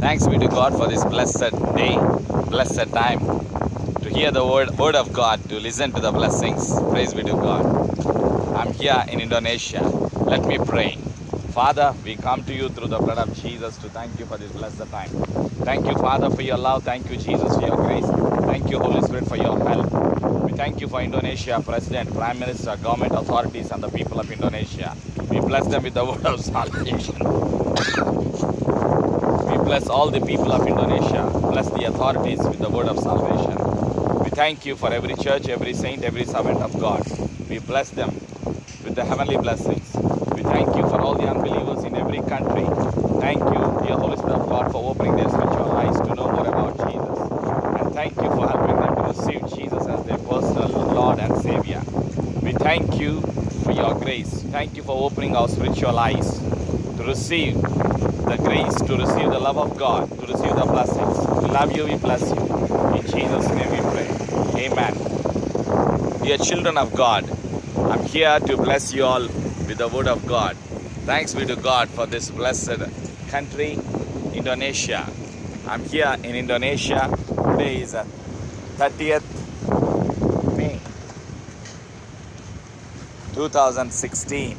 Thanks be to God for this blessed day, blessed time to hear the word of God, to listen to the blessings. Praise be to God. I'm here in Indonesia. Let me pray. Father, we come to you through the blood of Jesus to thank you for this blessed time. Thank you, Father, for your love. Thank you, Jesus, for your grace. Thank you, Holy Spirit, for your help. We thank you for Indonesia, President, Prime Minister, government authorities, and the people of Indonesia. We bless them with the word of salvation. We bless all the people of Indonesia. Bless the authorities with the word of salvation. We thank you for every church, every saint, every servant of God. We bless them with the heavenly blessings. We thank you for all the unbelievers in every country. Thank you, dear Holy Spirit of God, for opening their spiritual eyes to know more about Jesus. And thank you for helping them to receive Jesus as their personal Lord and Savior. We thank you for your grace. Thank you for opening our spiritual eyes to receive the grace, to receive the love of God, to receive the blessings. We love you, we bless you. In Jesus' name we pray. Amen. Dear children of God, I'm here to bless you all with the word of God. Thanks be to God for this blessed country, Indonesia. I'm here in Indonesia. Today is 30th May 2016.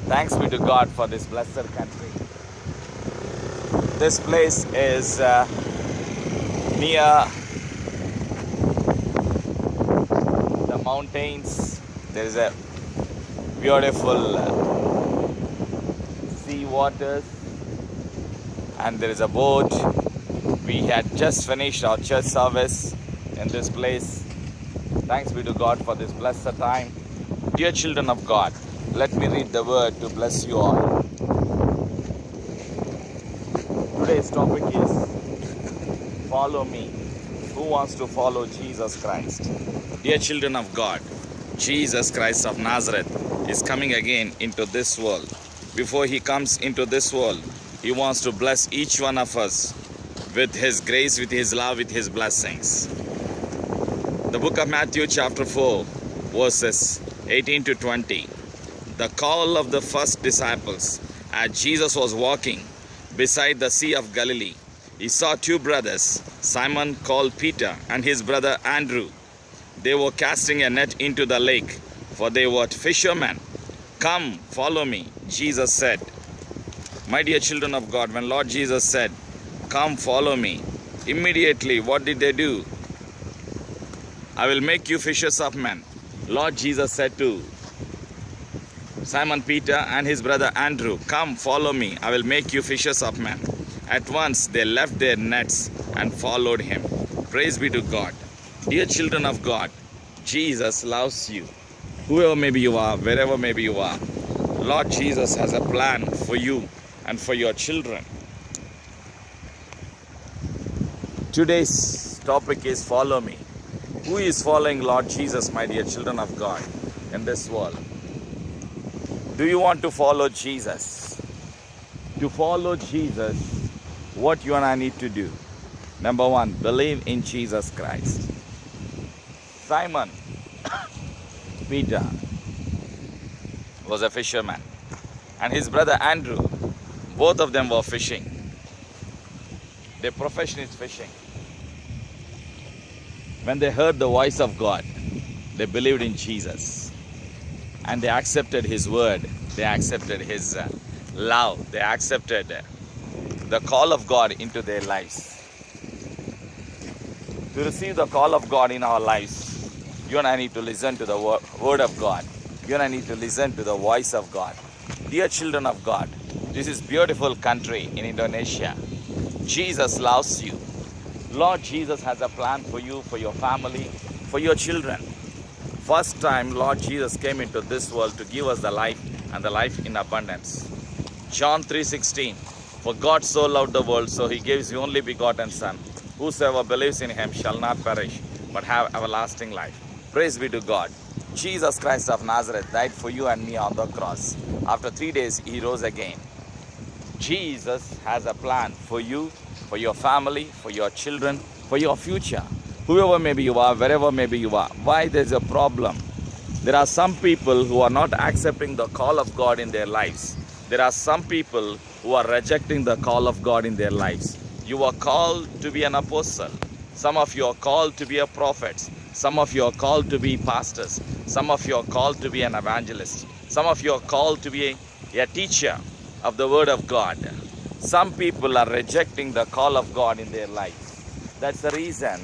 Thanks be to God for this blessed country. This place is near the mountains. There is a beautiful sea waters, and there is a boat. We had just finished our church service in this place. Thanks be to God for this blessed time. Dear children of God, let me read the word to bless you all. Today's topic is follow me. Who wants to follow Jesus Christ? Dear children of God, Jesus Christ of Nazareth is coming again into this world. Before he comes into this world, he wants to bless each one of us with his grace, with his love, with his blessings. The book of Matthew chapter 4 verses 18 to 20. The call of the first disciples. As Jesus was walking beside the Sea of Galilee, he saw two brothers, Simon called Peter and his brother Andrew. They were casting a net into the lake, for they were fishermen. Come, follow me, Jesus said. My dear children of God, when Lord Jesus said, come, follow me, immediately what did they do? I will make you fishers of men. Lord Jesus said to Simon Peter and his brother Andrew, come, follow me, I will make you fishers of men. At once they left their nets and followed him. Praise be to God. Dear children of God, Jesus loves you. Whoever maybe you are, wherever maybe you are, Lord Jesus has a plan for you and for your children. Today's topic is follow me. Who is following Lord Jesus, my dear children of God, in this world? Do you want to follow Jesus? To follow Jesus, what you and I need to do? Number one, believe in Jesus Christ. Simon Peter was a fisherman, and his brother Andrew, both of them were fishing. Their profession is fishing. When they heard the voice of God, they believed in Jesus, and they accepted his word, they accepted his love, they accepted the call of God into their lives. To receive the call of God in our lives, you and I need to listen to the word of God. You and I need to listen to the voice of God. Dear children of God, this is beautiful country in Indonesia. Jesus loves you. Lord Jesus has a plan for you, for your family, for your children. First time Lord Jesus came into this world to give us the life and the life in abundance. John 3:16. For God so loved the world, so he gave his only begotten Son. Whosoever believes in him shall not perish, but have everlasting life. Praise be to God. Jesus Christ of Nazareth died for you and me on the cross. After 3 days, he rose again. Jesus has a plan for you, for your family, for your children, for your future. Whoever maybe you are, wherever maybe you are. Why there's a problem? There are some people who are not accepting the call of God in their lives. There are some people who are rejecting the call of God in their lives. You are called to be an apostle. Some of you are called to be a prophet. Some of you are called to be pastors. Some of you are called to be an evangelist. Some of you are called to be a teacher of the word of God. Some people are rejecting the call of God in their lives. That's the reason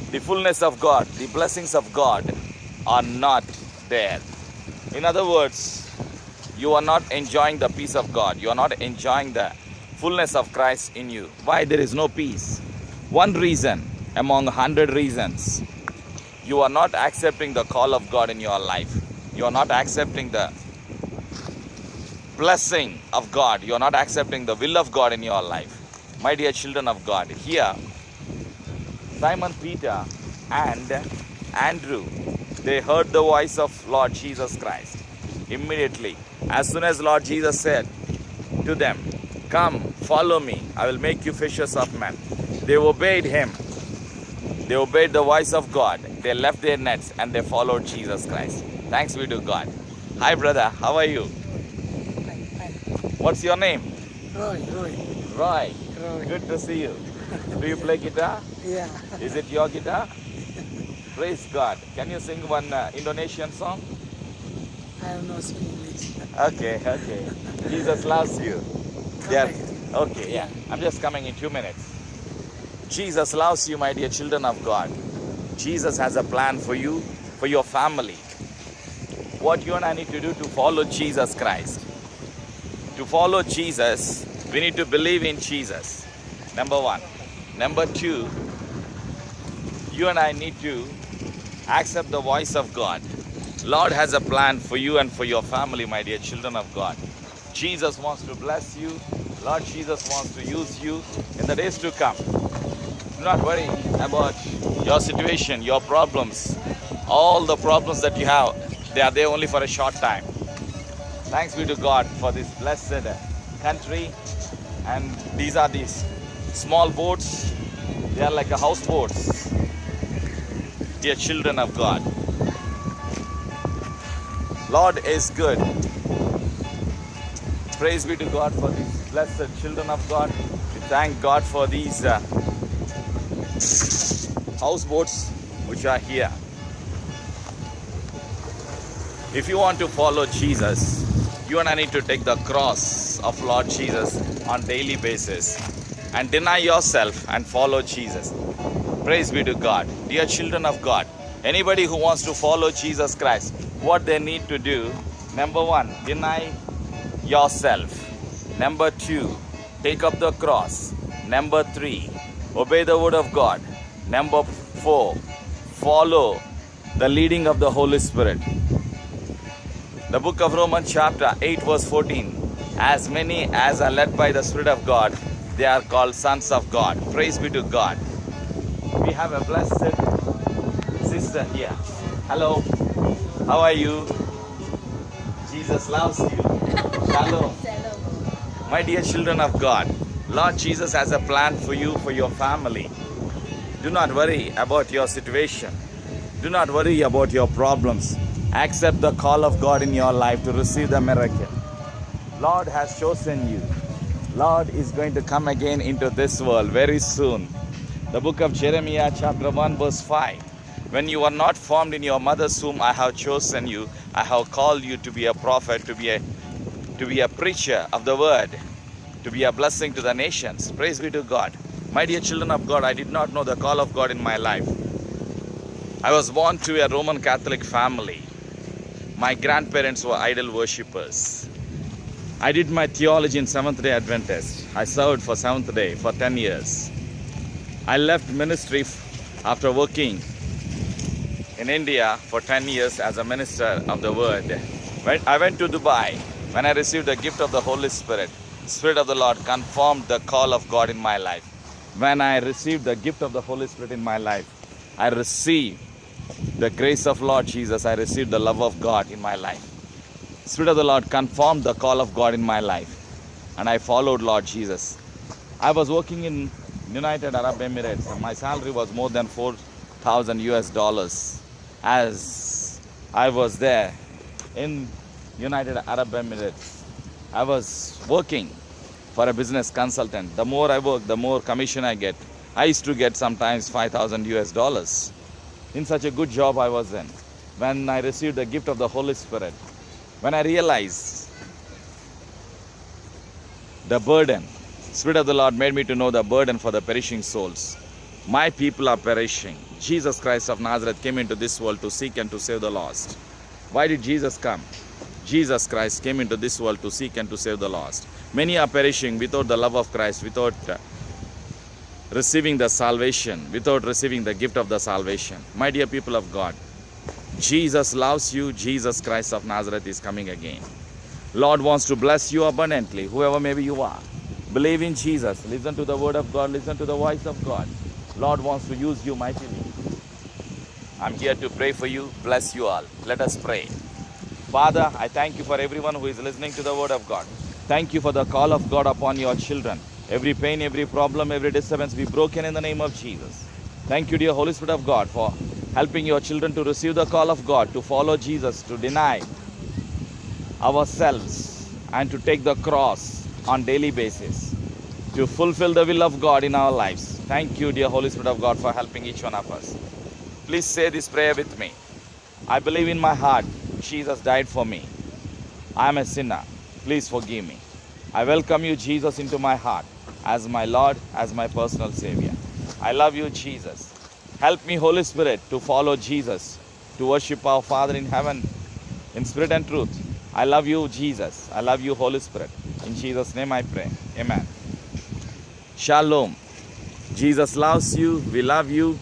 the fullness of God, the blessings of God are not there. In other words, you are not enjoying the peace of God. You are not enjoying the fullness of Christ in you. Why there is no peace? One reason among 100 reasons. You are not accepting the call of God in your life. You are not accepting the blessing of God. You are not accepting the will of God in your life. My dear children of God, here Simon Peter and Andrew, they heard the voice of Lord Jesus Christ. Immediately, as soon as Lord Jesus said to them, "Come, follow me, I will make you fishers of men," they obeyed him. They obeyed the voice of God. They left their nets and they followed Jesus Christ. Thanks be to God. Hi brother, how are you? What's your name? Roy. Roy. Roy. Good to see you. Do you play guitar? Yeah. Is it your guitar? Praise God. Can you sing one Indonesian song? I have no English. Okay. Jesus loves you. Come Yeah. back. Okay, yeah. I'm just coming in 2 minutes. Jesus loves you, my dear children of God. Jesus has a plan for you, for your family. What you and I need to do to follow Jesus Christ. To follow Jesus, we need to believe in Jesus. Number one. Number two, you and I need to accept the voice of God. Lord has a plan for you and for your family, my dear children of God. Jesus wants to bless you. Lord Jesus wants to use you in the days to come. Do not worry about your situation, your problems. All the problems that you have, they are there only for a short time. Thanks be to God for this blessed country. And these are these small boats. They are like a houseboats. Dear children of God, Lord is good. Praise be to God for these blessed children of God. We thank God for these houseboats which are here. If you want to follow Jesus, you and I need to take the cross of Lord Jesus on daily basis and deny yourself and follow Jesus. Praise be to God. Dear children of God, anybody who wants to follow Jesus Christ, what they need to do, number one, deny yourself. Number two, take up the cross. Number three, obey the word of God. Number four, follow the leading of the Holy Spirit. The book of Romans chapter 8 verse 14. As many as are led by the Spirit of God, they are called sons of God. Praise be to God. We have a blessed sister here. Hello. How are you? Jesus loves you. Shalom. My dear children of God, Lord Jesus has a plan for you, for your family. Do not worry about your situation. Do not worry about your problems. Accept the call of God in your life to receive the miracle. Lord has chosen you. Lord is going to come again into this world very soon. The book of Jeremiah chapter 1 verse 5. When you were not formed in your mother's womb, I have chosen you. I have called you to be a prophet, to be a preacher of the word, to be a blessing to the nations. Praise be to God. My dear children of God, I did not know the call of God in my life. I was born to a Roman Catholic family. My grandparents were idol worshippers. I did my theology in Seventh-day Adventist. I served for Seventh Day for 10 years. I left ministry after working in India for 10 years as a minister of the word. When I went to Dubai, when I received the gift of the Holy Spirit, Spirit of the Lord confirmed the call of God in my life. When I received the gift of the Holy Spirit in my life, I received the grace of Lord Jesus. I received the love of God in my life. Spirit of the Lord confirmed the call of God in my life, and I followed Lord Jesus. I was working in United Arab Emirates, and my salary was more than 4,000 US dollars. As I was there in United Arab Emirates, I was working for a business consultant. The more I work, the more commission I get. I used to get sometimes 5,000 US dollars. In such a good job I was in. When I received the gift of the Holy Spirit, when I realized the burden, Spirit of the Lord made me to know the burden for the perishing souls. My people are perishing. Jesus Christ of Nazareth came into this world to seek and to save the lost. Why did Jesus come? Jesus Christ came into this world to seek and to save the lost. Many are perishing without the love of Christ, without receiving the salvation, without receiving the gift of the salvation. My dear people of God, Jesus loves you. Jesus Christ of Nazareth is coming again. Lord wants to bless you abundantly, whoever maybe you are. Believe in Jesus. Listen to the word of God. Listen to the voice of God. Lord wants to use you mightily. I'm here to pray for you. Bless you all. Let us pray. Father, I thank you for everyone who is listening to the word of God. Thank you for the call of God upon your children. Every pain, every problem, every disturbance be broken in the name of Jesus. Thank you, dear Holy Spirit of God, for helping your children to receive the call of God, to follow Jesus, to deny ourselves and to take the cross on daily basis, to fulfill the will of God in our lives. Thank you, dear Holy Spirit of God, for helping each one of us. Please say this prayer with me. I believe in my heart Jesus died for me. I am a sinner. Please forgive me. I welcome you, Jesus, into my heart as my Lord, as my personal Savior. I love you, Jesus. Help me, Holy Spirit, to follow Jesus, to worship our Father in heaven in spirit and truth. I love you, Jesus. I love you, Holy Spirit. In Jesus' name I pray. Amen. Shalom. Jesus loves you. We love you.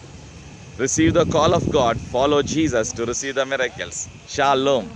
Receive the call of God. Follow Jesus to receive the miracles. Shalom.